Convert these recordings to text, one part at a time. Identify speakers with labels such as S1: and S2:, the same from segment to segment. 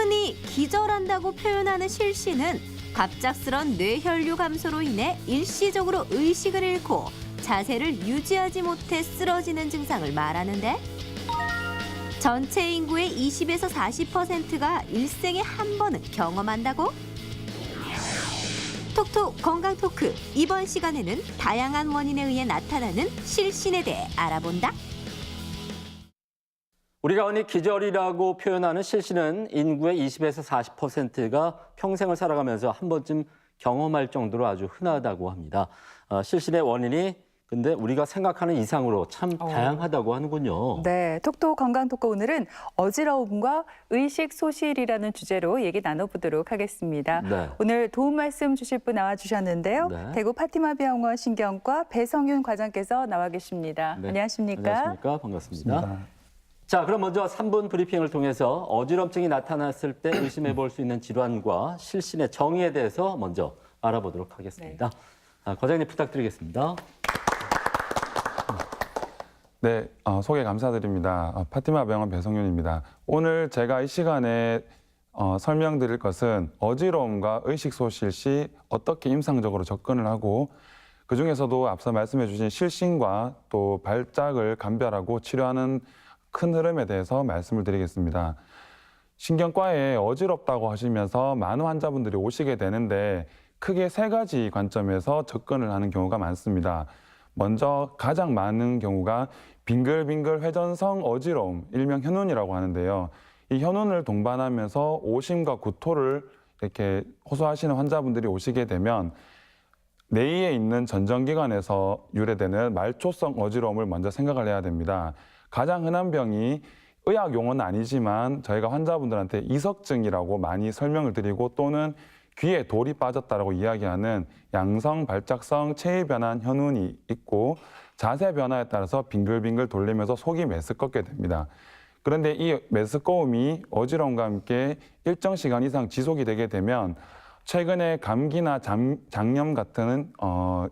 S1: 흔히 기절한다고 표현하는 실신은 갑작스런 뇌혈류 감소로 인해 일시적으로 의식을 잃고 자세를 유지하지 못해 쓰러지는 증상을 말하는데, 전체 인구의 20에서 40%가 일생에 한 번은 경험한다고? 톡톡 건강 토크, 이번 시간에는 다양한 원인에 의해 나타나는 실신에 대해 알아본다.
S2: 우리가 흔히 기절이라고 표현하는 실신은 인구의 20에서 40%가 평생을 살아가면서 한 번쯤 경험할 정도로 아주 흔하다고 합니다. 실신의 원인이 근데 우리가 생각하는 이상으로 참 다양하다고 하는군요.
S3: 네, 톡톡 건강 토크 오늘은 어지러움과 의식 소실이라는 주제로 얘기 나눠보도록 하겠습니다.
S2: 네.
S3: 오늘 도움 말씀 주실 분 나와주셨는데요.
S2: 네.
S3: 대구 파티마병원 신경과 배성윤 과장께서 나와 계십니다.
S2: 네.
S3: 안녕하십니까?
S2: 안녕하십니까? 반갑습니다. 자, 그럼 먼저 3분 브리핑을 통해서 어지럼증이 나타났을 때 의심해 볼 수 있는 질환과 실신의 정의에 대해서 먼저 알아보도록 하겠습니다. 과장님 부탁드리겠습니다.
S4: 네, 소개 감사드립니다. 파티마 병원 배성윤입니다. 오늘 제가 이 시간에 설명드릴 것은 어지러움과 의식소실 시 어떻게 임상적으로 접근을 하고 그중에서도 앞서 말씀해 주신 실신과 또 발작을 감별하고 치료하는 큰 흐름에 대해서 말씀을 드리겠습니다. 신경과에 어지럽다고 하시면서 많은 환자분들이 오시게 되는데 크게 세 가지 관점에서 접근을 하는 경우가 많습니다. 먼저 가장 많은 경우가 빙글빙글 회전성 어지러움, 일명 현운이라고 하는데요. 이 현운을 동반하면서 오심과 구토를 이렇게 호소하시는 환자분들이 오시게 되면 뇌에 있는 전정기관에서 유래되는 말초성 어지러움을 먼저 생각을 해야 됩니다. 가장 흔한 병이 의학 용어는 아니지만 저희가 환자분들한테 이석증이라고 많이 설명을 드리고 또는 귀에 돌이 빠졌다라고 이야기하는 양성 발작성 체위 변환 현운이 있고 자세 변화에 따라서 빙글빙글 돌리면서 속이 메스껍게 됩니다. 그런데 이 메스꺼움이 어지러움과 함께 일정 시간 이상 지속이 되게 되면 최근에 감기나 장염 같은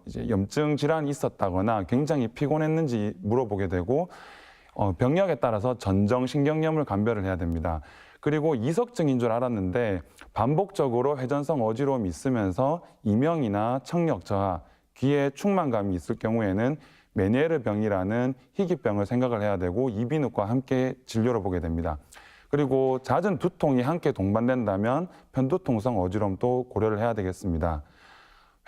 S4: 이제 염증 질환이 있었다거나 굉장히 피곤했는지 물어보게 되고 병력에 따라서 전정신경염을 감별을 해야 됩니다. 그리고 이석증인 줄 알았는데 반복적으로 회전성 어지러움이 있으면서 이명이나 청력 저하, 귀에 충만감이 있을 경우에는 메니에르 병이라는 희귀병을 생각을 해야 되고 이비인후과 함께 진료를 보게 됩니다. 그리고 잦은 두통이 함께 동반된다면 편두통성 어지러움도 고려를 해야 되겠습니다.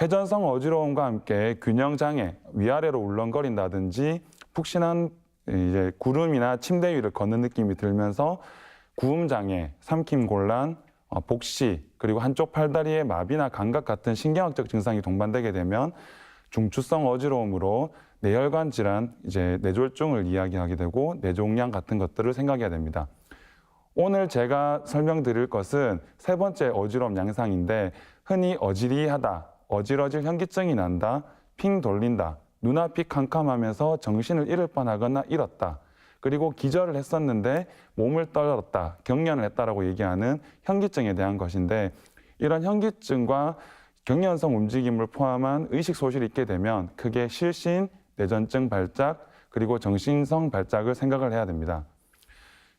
S4: 회전성 어지러움과 함께 균형장애, 위아래로 울렁거린다든지 푹신한 이제 구름이나 침대 위를 걷는 느낌이 들면서 구음장애, 삼킴곤란, 복시, 그리고 한쪽 팔다리의 마비나 감각 같은 신경학적 증상이 동반되게 되면 중추성 어지러움으로 뇌혈관 질환, 이제 뇌졸중을 이야기하게 되고 뇌종양 같은 것들을 생각해야 됩니다. 오늘 제가 설명드릴 것은 세 번째 어지러움 양상인데 흔히 어지리하다, 어질어질 현기증이 난다, 핑 돌린다, 눈앞이 캄캄하면서 정신을 잃을 뻔하거나 잃었다. 그리고 기절을 했었는데 몸을 떨었다, 경련을 했다라고 얘기하는 현기증에 대한 것인데 이런 현기증과 경련성 움직임을 포함한 의식 소실이 있게 되면 크게 실신, 뇌전증 발작, 그리고 정신성 발작을 생각을 해야 됩니다.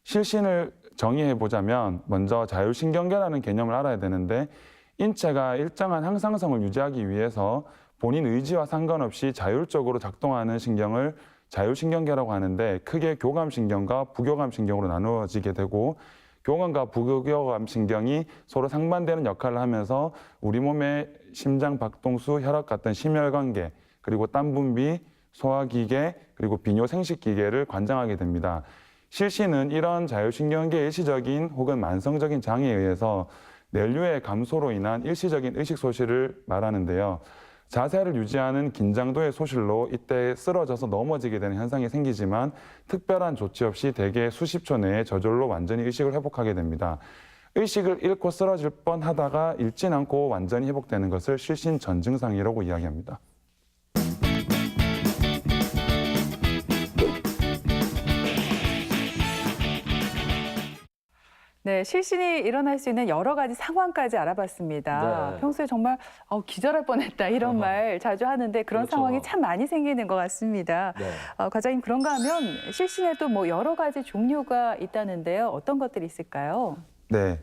S4: 실신을 정의해 보자면 먼저 자율신경계라는 개념을 알아야 되는데 인체가 일정한 항상성을 유지하기 위해서 본인 의지와 상관없이 자율적으로 작동하는 신경을 자율신경계라고 하는데 크게 교감신경과 부교감신경으로 나누어지게 되고 교감과 부교감신경이 서로 상반되는 역할을 하면서 우리 몸의 심장 박동수, 혈압 같은 심혈관계, 그리고 땀 분비, 소화기계, 그리고 비뇨 생식기계를 관장하게 됩니다. 실신은 이런 자율신경계의 일시적인 혹은 만성적인 장애에 의해서 뇌류의 감소로 인한 일시적인 의식소실을 말하는데요. 자세를 유지하는 긴장도의 소실로 이때 쓰러져서 넘어지게 되는 현상이 생기지만 특별한 조치 없이 대개 수십 초 내에 저절로 완전히 의식을 회복하게 됩니다. 의식을 잃고 쓰러질 뻔하다가 잃진 않고 완전히 회복되는 것을 실신 전증상이라고 이야기합니다.
S3: 네, 실신이 일어날 수 있는 여러 가지 상황까지 알아봤습니다.
S2: 네.
S3: 평소에 정말 기절할 뻔했다 이런 말 자주 하는데 그런
S2: 그렇죠.
S3: 상황이 참 많이 생기는 것 같습니다.
S2: 네.
S3: 과장님, 그런가 하면 실신에도 뭐 여러 가지 종류가 있다는데요. 어떤 것들이 있을까요?
S4: 네,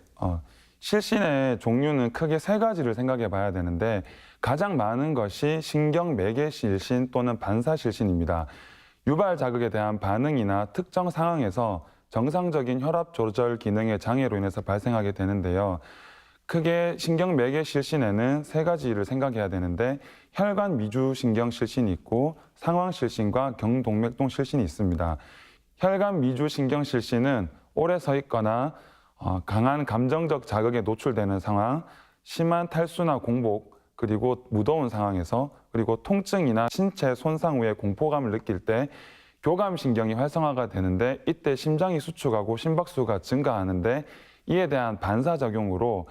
S4: 실신의 종류는 크게 세 가지를 생각해 봐야 되는데 가장 많은 것이 신경매개 실신 또는 반사 실신입니다. 유발 자극에 대한 반응이나 특정 상황에서 정상적인 혈압 조절 기능의 장애로 인해서 발생하게 되는데요. 크게 신경매개 실신에는 세 가지를 생각해야 되는데 혈관 미주 신경 실신이 있고 상황 실신과 경동맥동 실신이 있습니다. 혈관 미주 신경 실신은 오래 서 있거나 강한 감정적 자극에 노출되는 상황, 심한 탈수나 공복, 그리고 무더운 상황에서 그리고 통증이나 신체 손상 후에 공포감을 느낄 때 교감신경이 활성화가 되는데 이때 심장이 수축하고 심박수가 증가하는데 이에 대한 반사작용으로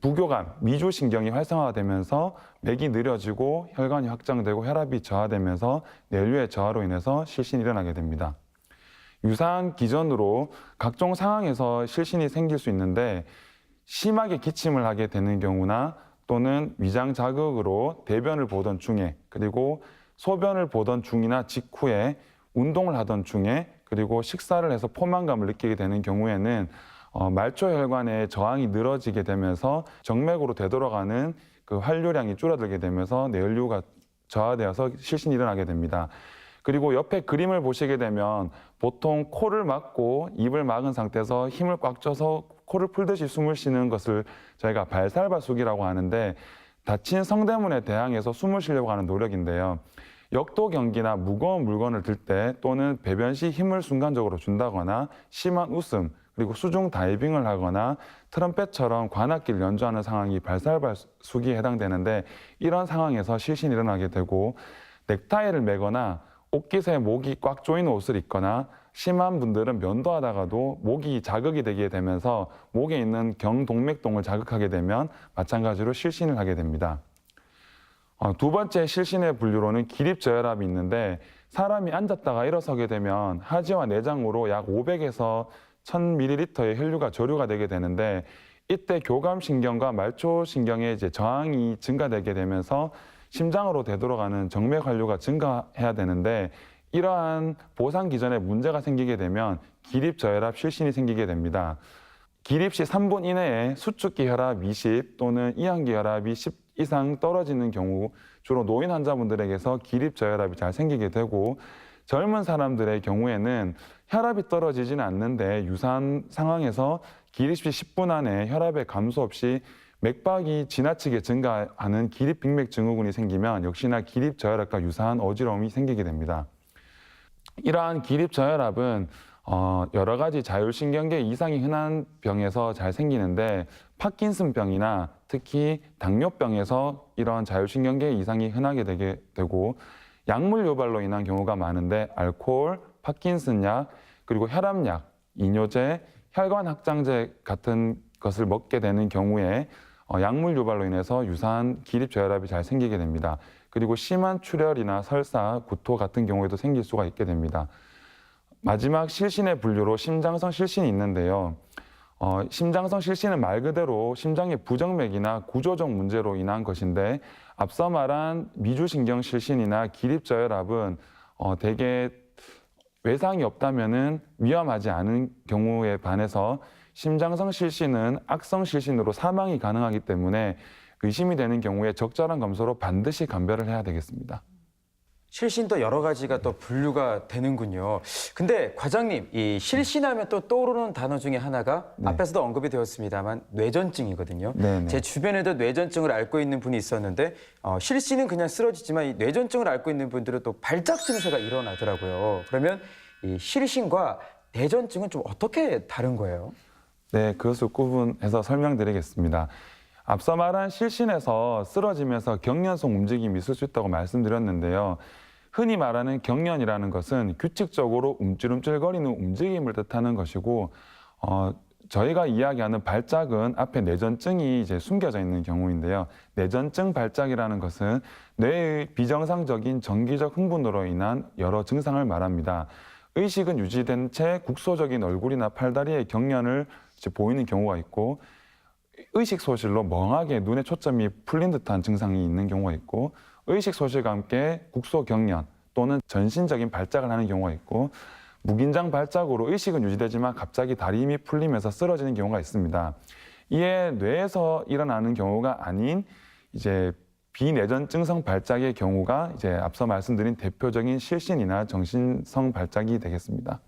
S4: 부교감, 미주신경이 활성화가 되면서 맥이 느려지고 혈관이 확장되고 혈압이 저하되면서 뇌류의 저하로 인해서 실신이 일어나게 됩니다. 유사한 기전으로 각종 상황에서 실신이 생길 수 있는데 심하게 기침을 하게 되는 경우나 또는 위장 자극으로 대변을 보던 중에 그리고 소변을 보던 중이나 직후에 운동을 하던 중에 그리고 식사를 해서 포만감을 느끼게 되는 경우에는 말초 혈관의 저항이 늘어지게 되면서 정맥으로 되돌아가는 그 활류량이 줄어들게 되면서 뇌혈류가 저하되어서 실신이 일어나게 됩니다. 그리고 옆에 그림을 보시게 되면 보통 코를 막고 입을 막은 상태에서 힘을 꽉 줘서 코를 풀듯이 숨을 쉬는 것을 저희가 발살바수기라고 하는데 닫힌 성대문에 대항해서 숨을 쉬려고 하는 노력인데요. 역도 경기나 무거운 물건을 들 때 또는 배변 시 힘을 순간적으로 준다거나 심한 웃음 그리고 수중 다이빙을 하거나 트럼펫처럼 관악기를 연주하는 상황이 발살바수기에 해당되는데 이런 상황에서 실신이 일어나게 되고 넥타이를 매거나 옷깃에 목이 꽉 조이는 옷을 입거나 심한 분들은 면도하다가도 목이 자극이 되게 되면서 목에 있는 경동맥동을 자극하게 되면 마찬가지로 실신을 하게 됩니다. 두 번째 실신의 분류로는 기립저혈압이 있는데 사람이 앉았다가 일어서게 되면 하지와 내장으로 약 500에서 1000ml의 혈류가 저류가 되게 되는데 이때 교감신경과 말초신경의 저항이 증가되게 되면서 심장으로 되돌아가는 정맥 활류가 증가해야 되는데 이러한 보상 기전에 문제가 생기게 되면 기립저혈압 실신이 생기게 됩니다. 기립 시 3분 이내에 수축기 혈압 20 또는 이항기 혈압이 10 이상 떨어지는 경우 주로 노인 환자분들에게서 기립저혈압이 잘 생기게 되고 젊은 사람들의 경우에는 혈압이 떨어지지는 않는데 유사한 상황에서 기립 시 10분 안에 혈압의 감소 없이 맥박이 지나치게 증가하는 기립빅맥 증후군이 생기면 역시나 기립저혈압과 유사한 어지러움이 생기게 됩니다. 이러한 기립저혈압은 여러 가지 자율신경계 이상이 흔한 병에서 잘 생기는데 파킨슨병이나 특히 당뇨병에서 이런 자율신경계 이상이 흔하게 되게 되고 약물 유발로 인한 경우가 많은데 알코올, 파킨슨약, 그리고 혈압약, 이뇨제, 혈관 확장제 같은 것을 먹게 되는 경우에 약물 유발로 인해서 유사한 기립저혈압이 잘 생기게 됩니다. 그리고 심한 출혈이나 설사, 구토 같은 경우에도 생길 수가 있게 됩니다. 마지막 실신의 분류로 심장성 실신이 있는데요. 심장성 실신은 말 그대로 심장의 부정맥이나 구조적 문제로 인한 것인데 앞서 말한 미주신경 실신이나 기립저혈압은 대개 외상이 없다면은 위험하지 않은 경우에 반해서 심장성 실신은 악성 실신으로 사망이 가능하기 때문에 의심이 되는 경우에 적절한 검사로 반드시 감별을 해야 되겠습니다.
S5: 실신도 여러 가지가 또 분류가 되는군요. 근데 과장님, 이 실신하면 또 떠오르는 단어 중에 하나가 앞에서도 언급이 되었습니다만 뇌전증이거든요.
S4: 네네.
S5: 제 주변에도 뇌전증을 앓고 있는 분이 있었는데 실신은 그냥 쓰러지지만 이 뇌전증을 앓고 있는 분들은 또 발작 증세가 일어나더라고요. 그러면 이 실신과 뇌전증은 좀 어떻게 다른 거예요?
S4: 네, 그것을 구분해서 설명드리겠습니다. 앞서 말한 실신에서 쓰러지면서 경련성 움직임이 있을 수 있다고 말씀드렸는데요. 흔히 말하는 경련이라는 것은 규칙적으로 움찔움찔거리는 움직임을 뜻하는 것이고 저희가 이야기하는 발작은 앞에 뇌전증이 이제 숨겨져 있는 경우인데요. 뇌전증 발작이라는 것은 뇌의 비정상적인 정기적 흥분으로 인한 여러 증상을 말합니다. 의식은 유지된 채 국소적인 얼굴이나 팔다리의 경련을 이제 보이는 경우가 있고 의식 소실로 멍하게 눈에 초점이 풀린 듯한 증상이 있는 경우가 있고 의식 소실과 함께 국소 경련 또는 전신적인 발작을 하는 경우가 있고 무긴장 발작으로 의식은 유지되지만 갑자기 다리 힘이 풀리면서 쓰러지는 경우가 있습니다. 이에 뇌에서 일어나는 경우가 아닌 이제 비내전증성 발작의 경우가 이제 앞서 말씀드린 대표적인 실신이나 정신성 발작이 되겠습니다.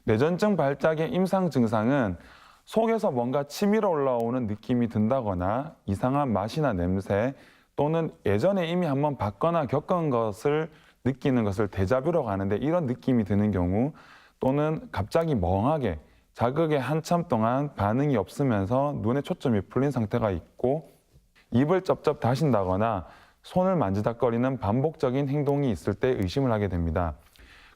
S4: 내전증 발작의 임상 증상은 속에서 뭔가 치밀어 올라오는 느낌이 든다거나 이상한 맛이나 냄새 또는 예전에 이미 한번 봤거나 겪은 것을 느끼는 것을 데자뷰라고 하는데 이런 느낌이 드는 경우 또는 갑자기 멍하게 자극에 한참 동안 반응이 없으면서 눈에 초점이 풀린 상태가 있고 입을 쩝쩝 다신다거나 손을 만지작거리는 반복적인 행동이 있을 때 의심을 하게 됩니다.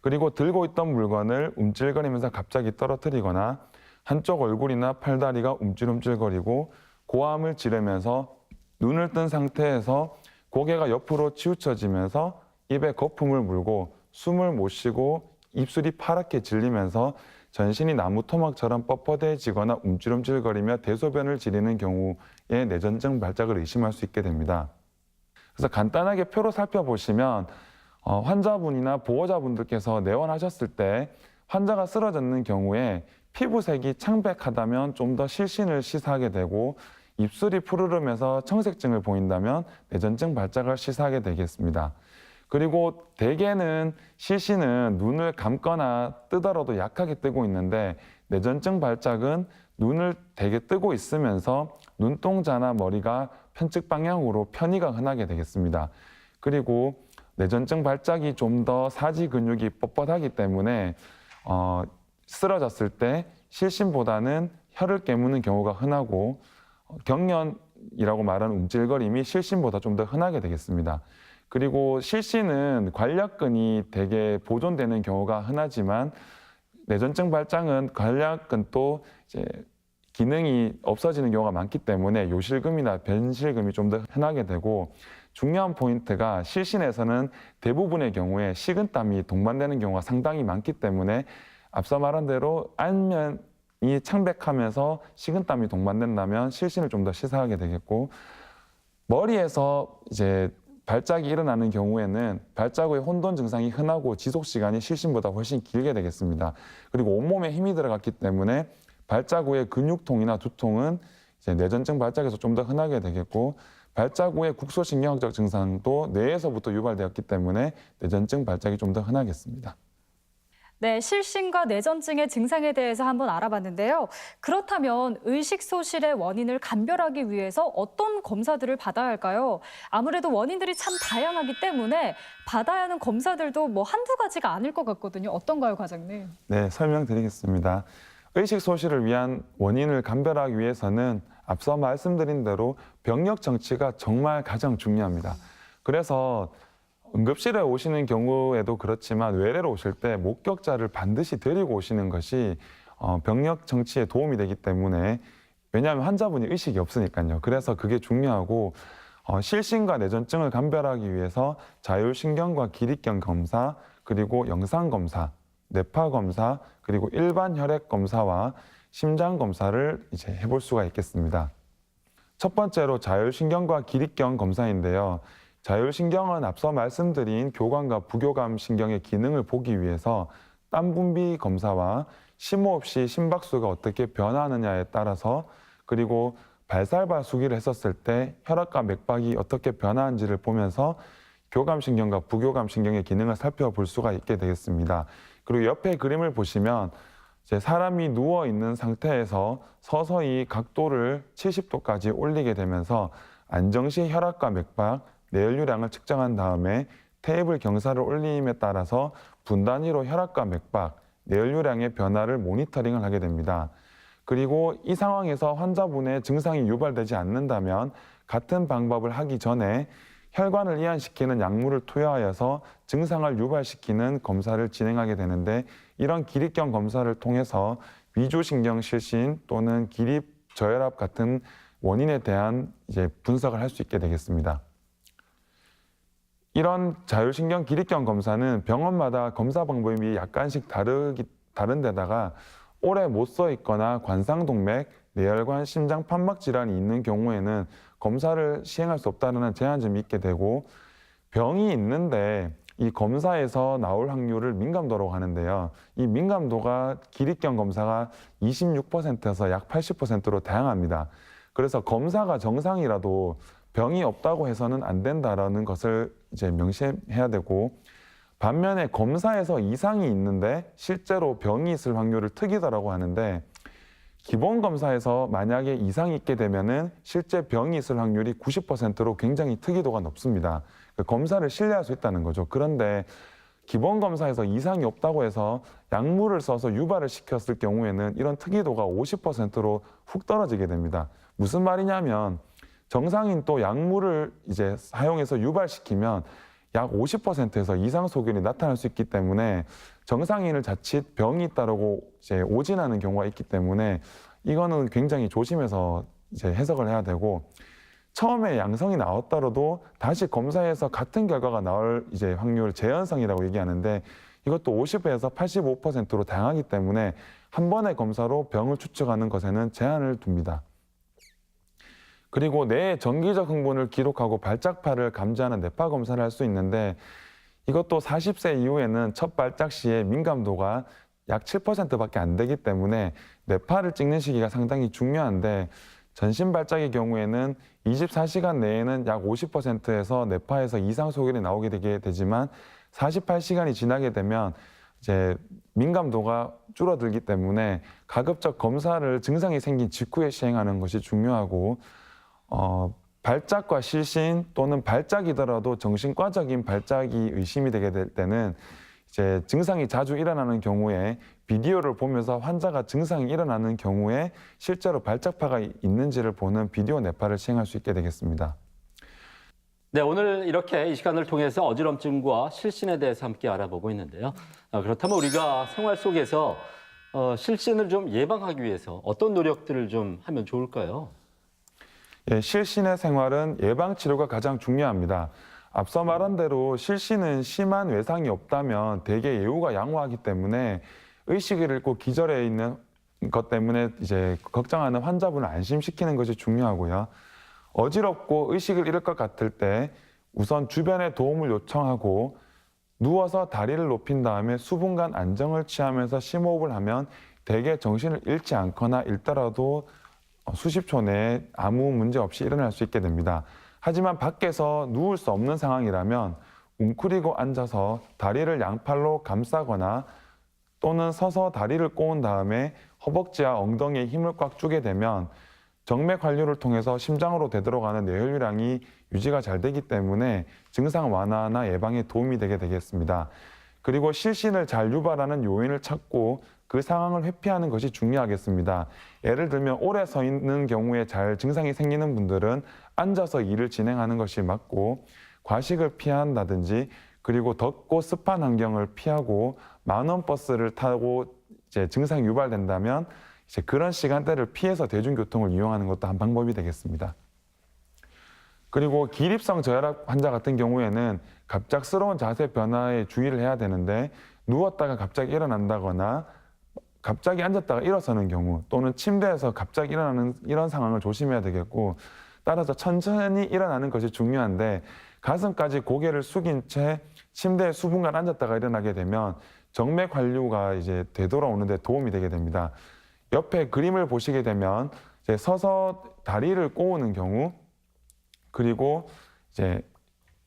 S4: 그리고 들고 있던 물건을 움찔거리면서 갑자기 떨어뜨리거나 한쪽 얼굴이나 팔다리가 움찔움찔거리고 고함을 지르면서 눈을 뜬 상태에서 고개가 옆으로 치우쳐지면서 입에 거품을 물고 숨을 못 쉬고 입술이 파랗게 질리면서 전신이 나무 토막처럼 뻣뻣해지거나 움찔움찔거리며 대소변을 지리는 경우에 내전증 발작을 의심할 수 있게 됩니다. 그래서 간단하게 표로 살펴보시면 환자분이나 보호자분들께서 내원하셨을 때 환자가 쓰러졌는 경우에 피부색이 창백하다면 좀 더 실신을 시사하게 되고 입술이 푸르르면서 청색증을 보인다면 내전증 발작을 시사하게 되겠습니다. 그리고 대개는 실신은 눈을 감거나 뜨더라도 약하게 뜨고 있는데 내전증 발작은 눈을 되게 뜨고 있으면서 눈동자나 머리가 편측 방향으로 편의가 흔하게 되겠습니다. 그리고 내전증 발작이 좀 더 사지 근육이 뻣뻣하기 때문에 쓰러졌을 때 실신보다는 혀를 깨무는 경우가 흔하고 경련이라고 말하는 움찔거림이 실신보다 좀 더 흔하게 되겠습니다. 그리고 실신은 관략근이 되게 보존되는 경우가 흔하지만 내전증 발작은 관략근 또 이제 기능이 없어지는 경우가 많기 때문에 요실금이나 변실금이 좀 더 흔하게 되고 중요한 포인트가 실신에서는 대부분의 경우에 식은땀이 동반되는 경우가 상당히 많기 때문에 앞서 말한 대로 안면이 창백하면서 식은땀이 동반된다면 실신을 좀 더 시사하게 되겠고 머리에서 이제 발작이 일어나는 경우에는 발작 후에 혼돈 증상이 흔하고 지속 시간이 실신보다 훨씬 길게 되겠습니다. 그리고 온몸에 힘이 들어갔기 때문에 발작 후에 근육통이나 두통은 이제 내전증 발작에서 좀 더 흔하게 되겠고 발작 후에 국소신경학적 증상도 뇌에서부터 유발되었기 때문에 내전증 발작이 좀 더 흔하겠습니다.
S6: 네, 실신과 내전증의 증상에 대해서 한번 알아봤는데요. 그렇다면 의식소실의 원인을 감별하기 위해서 어떤 검사들을 받아야 할까요? 아무래도 원인들이 참 다양하기 때문에 받아야 하는 검사들도 뭐 한두 가지가 아닐 것 같거든요. 어떤가요, 과장님?
S4: 네, 설명드리겠습니다. 의식소실을 위한 원인을 감별하기 위해서는 앞서 말씀드린 대로 병력 정치가 정말 가장 중요합니다. 그래서 응급실에 오시는 경우에도 그렇지만 외래로 오실 때 목격자를 반드시 데리고 오시는 것이 병력 정치에 도움이 되기 때문에 왜냐하면 환자분이 의식이 없으니까요. 그래서 그게 중요하고 실신과 내전증을 감별하기 위해서 자율신경과 기립경 검사 그리고 영상검사, 뇌파검사 그리고 일반 혈액 검사와 심장 검사를 이제 해볼 수가 있겠습니다. 첫 번째로 자율신경과 기립경 검사인데요. 자율신경은 앞서 말씀드린 교감과 부교감 신경의 기능을 보기 위해서 땀 분비 검사와 심호흡 시 심박수가 어떻게 변화하느냐에 따라서 그리고 발살발 수기를 했었을 때 혈압과 맥박이 어떻게 변화하는지를 보면서 교감신경과 부교감신경의 기능을 살펴볼 수가 있게 되겠습니다. 그리고 옆에 그림을 보시면 사람이 누워있는 상태에서 서서히 각도를 70도까지 올리게 되면서 안정시 혈압과 맥박, 뇌혈류량을 측정한 다음에 테이블 경사를 올림에 따라서 분 단위로 혈압과 맥박, 뇌혈류량의 변화를 모니터링을 하게 됩니다. 그리고 이 상황에서 환자분의 증상이 유발되지 않는다면 같은 방법을 하기 전에 혈관을 이완시키는 약물을 투여하여서 증상을 유발시키는 검사를 진행하게 되는데 이런 기립경 검사를 통해서 위주신경 실신 또는 기립 저혈압 같은 원인에 대한 이제 분석을 할 수 있게 되겠습니다. 이런 자율신경 기립경 검사는 병원마다 검사 방법이 약간씩 다른 데다가 오래 못 서 있거나 관상동맥, 뇌혈관, 심장 판막 질환이 있는 경우에는 검사를 시행할 수 없다는 제한점이 있게 되고 병이 있는데 이 검사에서 나올 확률을 민감도라고 하는데요. 이 민감도가 기립경 검사가 26%에서 약 80%로 다양합니다. 그래서 검사가 정상이라도 병이 없다고 해서는 안 된다라는 것을 이제 명시해야 되고, 반면에 검사에서 이상이 있는데 실제로 병이 있을 확률을 특이도라고 하는데, 기본 검사에서 만약에 이상이 있게 되면은 실제 병이 있을 확률이 90%로 굉장히 특이도가 높습니다. 검사를 신뢰할 수 있다는 거죠. 그런데 기본 검사에서 이상이 없다고 해서 약물을 써서 유발을 시켰을 경우에는 이런 특이도가 50%로 훅 떨어지게 됩니다. 무슨 말이냐면 정상인 또 약물을 이제 사용해서 유발시키면 약 50%에서 이상 소견이 나타날 수 있기 때문에 정상인을 자칫 병이 있다라고 이제 오진하는 경우가 있기 때문에 이거는 굉장히 조심해서 이제 해석을 해야 되고, 처음에 양성이 나왔더라도 다시 검사해서 같은 결과가 나올 이제 확률 재현성이라고 얘기하는데, 이것도 50에서 85%로 다양하기 때문에 한 번의 검사로 병을 추측하는 것에는 제한을 둡니다. 그리고 뇌의 정기적 흥분을 기록하고 발작파를 감지하는 뇌파 검사를 할 수 있는데, 이것도 40세 이후에는 첫 발작 시에 민감도가 약 7%밖에 안 되기 때문에 뇌파를 찍는 시기가 상당히 중요한데, 전신 발작의 경우에는 24시간 내에는 약 50%에서 뇌파에서 이상 소견이 나오게 되지만 48시간이 지나게 되면 이제 민감도가 줄어들기 때문에 가급적 검사를 증상이 생긴 직후에 시행하는 것이 중요하고, 발작과 실신 또는 발작이더라도 정신과적인 발작이 의심이 되게 될 때는 이제 증상이 자주 일어나는 경우에 비디오를 보면서 환자가 증상이 일어나는 경우에 실제로 발작파가 있는지를 보는 비디오 뇌파를 시행할 수 있게 되겠습니다.
S2: 네, 오늘 이렇게 이 시간을 통해서 어지럼증과 실신에 대해서 함께 알아보고 있는데요. 그렇다면 우리가 생활 속에서 실신을 좀 예방하기 위해서 어떤 노력들을 좀 하면 좋을까요?
S4: 예, 실신의 생활은 예방치료가 가장 중요합니다. 앞서 말한 대로 실신은 심한 외상이 없다면 대개 예후가 양호하기 때문에 의식을 잃고 기절해 있는 것 때문에 이제 걱정하는 환자분을 안심시키는 것이 중요하고요. 어지럽고 의식을 잃을 것 같을 때 우선 주변의 도움을 요청하고 누워서 다리를 높인 다음에 수분간 안정을 취하면서 심호흡을 하면 대개 정신을 잃지 않거나 잃더라도 수십 초 내에 아무 문제 없이 일어날 수 있게 됩니다. 하지만 밖에서 누울 수 없는 상황이라면 웅크리고 앉아서 다리를 양팔로 감싸거나 또는 서서 다리를 꼬은 다음에 허벅지와 엉덩이에 힘을 꽉 주게 되면 정맥 환류를 통해서 심장으로 되돌아가는 뇌혈류량이 유지가 잘 되기 때문에 증상 완화나 예방에 도움이 되게 되겠습니다. 그리고 실신을 잘 유발하는 요인을 찾고 그 상황을 회피하는 것이 중요하겠습니다. 예를 들면 오래 서 있는 경우에 잘 증상이 생기는 분들은 앉아서 일을 진행하는 것이 맞고, 과식을 피한다든지 그리고 덥고 습한 환경을 피하고 만원 버스를 타고 이제 증상이 유발된다면 이제 그런 시간대를 피해서 대중교통을 이용하는 것도 한 방법이 되겠습니다. 그리고 기립성 저혈압 환자 같은 경우에는 갑작스러운 자세 변화에 주의를 해야 되는데, 누웠다가 갑자기 일어난다거나 갑자기 앉았다가 일어서는 경우 또는 침대에서 갑자기 일어나는 이런 상황을 조심해야 되겠고, 따라서 천천히 일어나는 것이 중요한데 가슴까지 고개를 숙인 채 침대에 수분간 앉았다가 일어나게 되면 정맥 환류가 이제 되돌아오는데 도움이 되게 됩니다. 옆에 그림을 보시게 되면 이제 서서 다리를 꼬우는 경우, 그리고 이제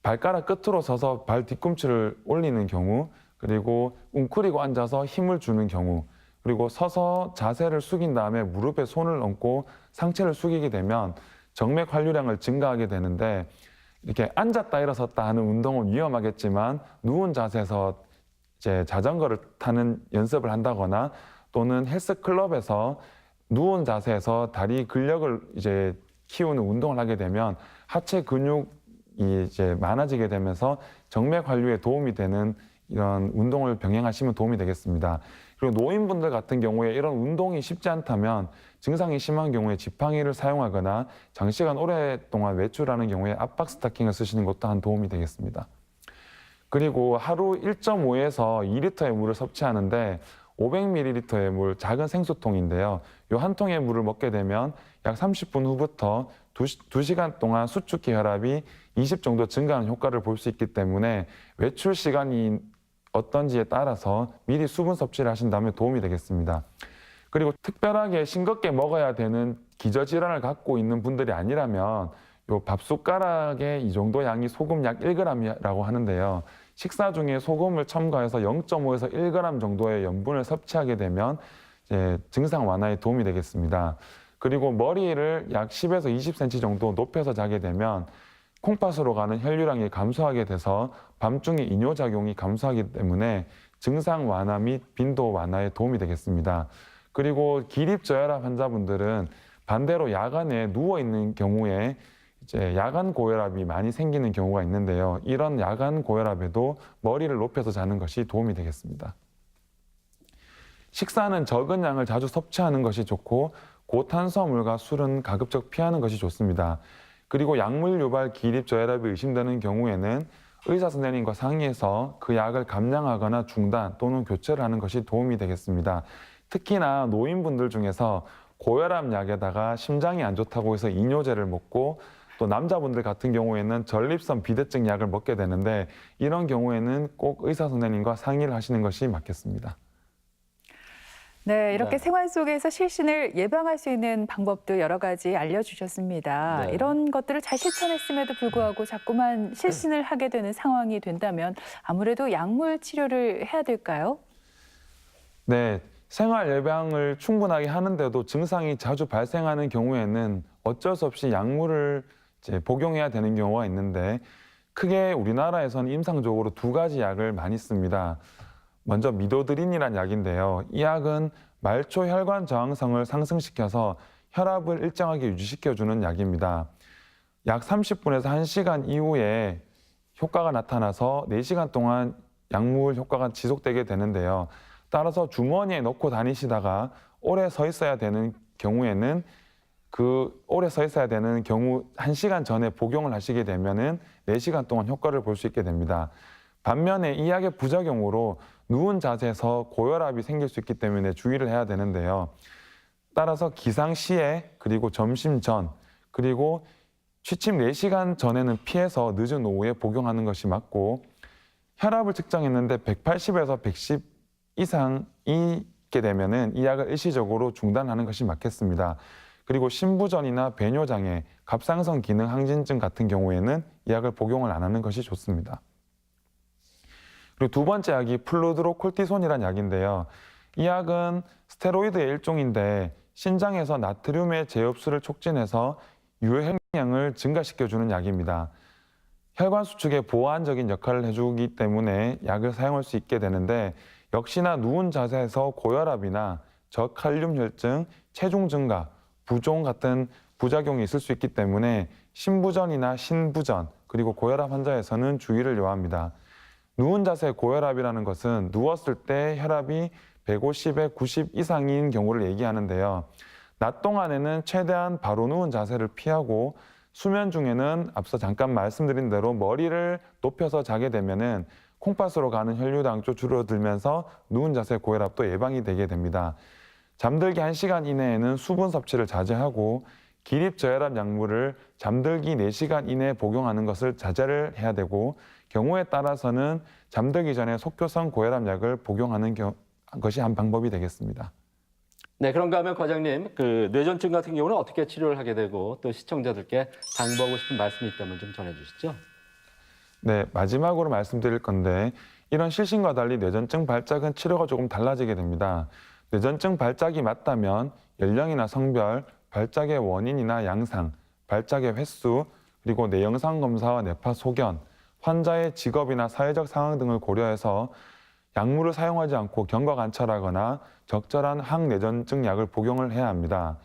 S4: 발가락 끝으로 서서 발 뒤꿈치를 올리는 경우, 그리고 웅크리고 앉아서 힘을 주는 경우, 그리고 서서 자세를 숙인 다음에 무릎에 손을 얹고 상체를 숙이게 되면 정맥 환류량을 증가하게 되는데, 이렇게 앉았다 일어섰다 하는 운동은 위험하겠지만 누운 자세에서 이제 자전거를 타는 연습을 한다거나 또는 헬스클럽에서 누운 자세에서 다리 근력을 이제 키우는 운동을 하게 되면 하체 근육이 이제 많아지게 되면서 정맥 환류에 도움이 되는 이런 운동을 병행하시면 도움이 되겠습니다. 그리고 노인분들 같은 경우에 이런 운동이 쉽지 않다면 증상이 심한 경우에 지팡이를 사용하거나 장시간 오랫동안 외출하는 경우에 압박 스타킹을 쓰시는 것도 한 도움이 되겠습니다. 그리고 하루 1.5에서 2리터의 물을 섭취하는데 500ml의 물, 작은 생수통인데요. 이 한 통의 물을 먹게 되면 약 30분 후부터 두 시간 동안 수축기 혈압이 20 정도 증가하는 효과를 볼 수 있기 때문에 외출 시간이 어떤지에 따라서 미리 수분 섭취를 하신다면 도움이 되겠습니다. 그리고 특별하게 싱겁게 먹어야 되는 기저질환을 갖고 있는 분들이 아니라면 요 밥 숟가락에 이 정도 양이 소금 약 1g이라고 하는데요. 식사 중에 소금을 첨가해서 0.5에서 1g 정도의 염분을 섭취하게 되면 이제 증상 완화에 도움이 되겠습니다. 그리고 머리를 약 10에서 20cm 정도 높여서 자게 되면 콩팥으로 가는 혈류량이 감소하게 돼서 밤중에 이뇨작용이 감소하기 때문에 증상 완화 및 빈도 완화에 도움이 되겠습니다. 그리고 기립저혈압 환자분들은 반대로 야간에 누워 있는 경우에 이제 야간 고혈압이 많이 생기는 경우가 있는데요. 이런 야간 고혈압에도 머리를 높여서 자는 것이 도움이 되겠습니다. 식사는 적은 양을 자주 섭취하는 것이 좋고 고탄수화물과 술은 가급적 피하는 것이 좋습니다. 그리고 약물 유발 기립저혈압이 의심되는 경우에는 의사 선생님과 상의해서 그 약을 감량하거나 중단 또는 교체를 하는 것이 도움이 되겠습니다. 특히나 노인분들 중에서 고혈압 약에다가 심장이 안 좋다고 해서 이뇨제를 먹고 또 남자분들 같은 경우에는 전립선 비대증 약을 먹게 되는데 이런 경우에는 꼭 의사 선생님과 상의를 하시는 것이 맞겠습니다.
S3: 네, 이렇게
S2: 네.
S3: 생활 속에서 실신을 예방할 수 있는 방법도 여러 가지 알려주셨습니다.
S2: 네.
S3: 이런 것들을 잘 실천했음에도 불구하고 자꾸만 실신을 하게 되는 상황이 된다면 아무래도 약물 치료를 해야 될까요?
S4: 네, 생활 예방을 충분하게 하는데도 증상이 자주 발생하는 경우에는 어쩔 수 없이 약물을 이제 복용해야 되는 경우가 있는데 크게 우리나라에서는 임상적으로 두 가지 약을 많이 씁니다. 먼저 미도드린이라는 약인데요. 이 약은 말초 혈관 저항성을 상승시켜서 혈압을 일정하게 유지시켜주는 약입니다. 약 30분에서 1시간 이후에 효과가 나타나서 4시간 동안 약물 효과가 지속되게 되는데요. 따라서 주머니에 넣고 다니시다가 오래 서 있어야 되는 경우에는 오래 서 있어야 되는 경우 1시간 전에 복용을 하시게 되면은 4시간 동안 효과를 볼 수 있게 됩니다. 반면에 이 약의 부작용으로 누운 자세에서 고혈압이 생길 수 있기 때문에 주의를 해야 되는데요. 따라서 기상 시에 그리고 점심 전 그리고 취침 4시간 전에는 피해서 늦은 오후에 복용하는 것이 맞고 혈압을 측정했는데 180에서 110 이상이 있게 되면은 이 약을 일시적으로 중단하는 것이 맞겠습니다. 그리고 신부전이나 배뇨장애, 갑상선 기능 항진증 같은 경우에는 이 약을 복용을 안 하는 것이 좋습니다. 그리고 두 번째 약이 플루드로콜티손이라는 약인데요. 이 약은 스테로이드의 일종인데 신장에서 나트륨의 재흡수를 촉진해서 유혈행량을 증가시켜주는 약입니다. 혈관 수축에 보완적인 역할을 해주기 때문에 약을 사용할 수 있게 되는데 역시나 누운 자세에서 고혈압이나 저칼륨 혈증, 체중 증가, 부종 같은 부작용이 있을 수 있기 때문에 신부전이나 신부전 그리고 고혈압 환자에서는 주의를 요합니다. 누운 자세 고혈압이라는 것은 누웠을 때 혈압이 150에 90 이상인 경우를 얘기하는데요. 낮 동안에는 최대한 바로 누운 자세를 피하고 수면 중에는 앞서 잠깐 말씀드린 대로 머리를 높여서 자게 되면은 콩팥으로 가는 혈류량도 줄어들면서 누운 자세 고혈압도 예방이 되게 됩니다. 잠들기 1시간 이내에는 수분 섭취를 자제하고 기립저혈압 약물을 잠들기 4시간 이내에 복용하는 것을 자제를 해야 되고 경우에 따라서는 잠들기 전에 속효성 고혈압 약을 복용하는 것이 한 방법이 되겠습니다.
S2: 네, 그런가 하면 과장님, 그 뇌전증 같은 경우는 어떻게 치료를 하게 되고 또 시청자들께 당부하고 싶은 말씀이 있다면 좀 전해주시죠.
S4: 네, 마지막으로 말씀드릴 건데 이런 실신과 달리 뇌전증 발작은 치료가 조금 달라지게 됩니다. 뇌전증 발작이 맞다면 연령이나 성별, 발작의 원인이나 양상, 발작의 횟수, 그리고 뇌영상 검사와 뇌파 소견, 환자의 직업이나 사회적 상황 등을 고려해서 약물을 사용하지 않고 경과 관찰하거나 적절한 항뇌전증 약을 복용을 해야 합니다.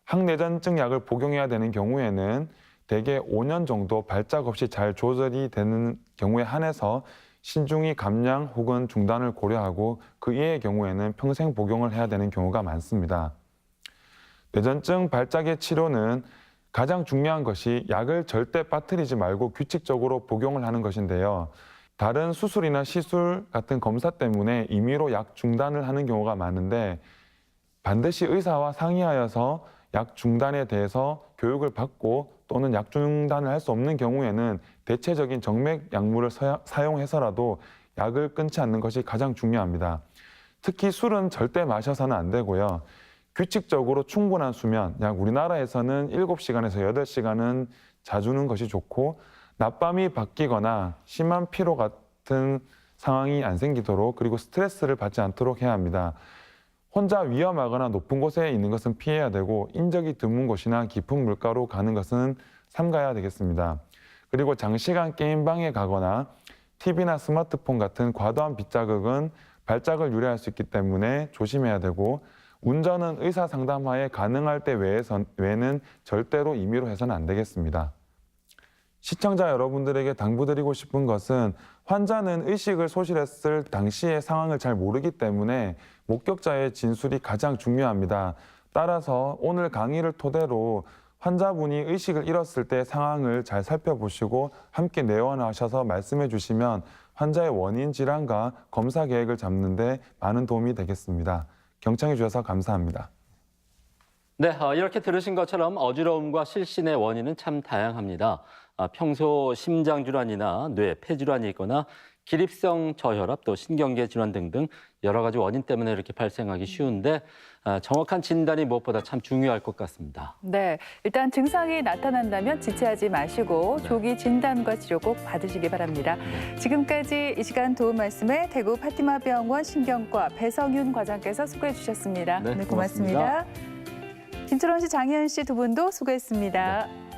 S4: 항뇌전증 약을 복용해야 되는 경우에는 대개 5년 정도 발작 없이 잘 조절이 되는 경우에 한해서 신중히 감량 혹은 중단을 고려하고 그 이외의 경우에는 평생 복용을 해야 되는 경우가 많습니다. 뇌전증 발작의 치료는 가장 중요한 것이 약을 절대 빠뜨리지 말고 규칙적으로 복용을 하는 것인데요. 다른 수술이나 시술 같은 검사 때문에 임의로 약 중단을 하는 경우가 많은데 반드시 의사와 상의하여서 약 중단에 대해서 교육을 받고 또는 약 중단을 할 수 없는 경우에는 대체적인 정맥 약물을 사용해서라도 약을 끊지 않는 것이 가장 중요합니다. 특히 술은 절대 마셔서는 안 되고요. 규칙적으로 충분한 수면, 약 우리나라에서는 7시간에서 8시간은 자주는 것이 좋고 낮밤이 바뀌거나 심한 피로 같은 상황이 안 생기도록 그리고 스트레스를 받지 않도록 해야 합니다. 혼자 위험하거나 높은 곳에 있는 것은 피해야 되고 인적이 드문 곳이나 깊은 물가로 가는 것은 삼가야 되겠습니다. 그리고 장시간 게임방에 가거나 TV나 스마트폰 같은 과도한 빛자극은 발작을 유발할 수 있기 때문에 조심해야 되고 운전은 의사 상담하에 가능할 때 외에는 절대로 임의로 해서는 안 되겠습니다. 시청자 여러분들에게 당부드리고 싶은 것은 환자는 의식을 소실했을 당시의 상황을 잘 모르기 때문에 목격자의 진술이 가장 중요합니다. 따라서 오늘 강의를 토대로 환자분이 의식을 잃었을 때 상황을 잘 살펴보시고 함께 내원하셔서 말씀해 주시면 환자의 원인 질환과 검사 계획을 잡는 데 많은 도움이 되겠습니다. 경청해 주셔서 감사합니다.
S2: 네, 이렇게 들으신 것처럼 어지러움과 실신의 원인은 참 다양합니다. 평소 심장질환이나 뇌, 폐질환이 있거나 기립성 저혈압, 또 신경계 질환 등등 여러 가지 원인 때문에 이렇게 발생하기 쉬운데 정확한 진단이 무엇보다 참 중요할 것 같습니다.
S3: 네, 일단 증상이 나타난다면 지체하지 마시고 조기 진단과 치료 꼭 받으시기 바랍니다. 지금까지 이 시간 도움 말씀에 대구 파티마 병원 신경과 배성윤 과장께서 수고해 주셨습니다.
S2: 네,
S3: 오늘 고맙습니다. 김철원 씨, 장희연 씨 두 분도 수고했습니다.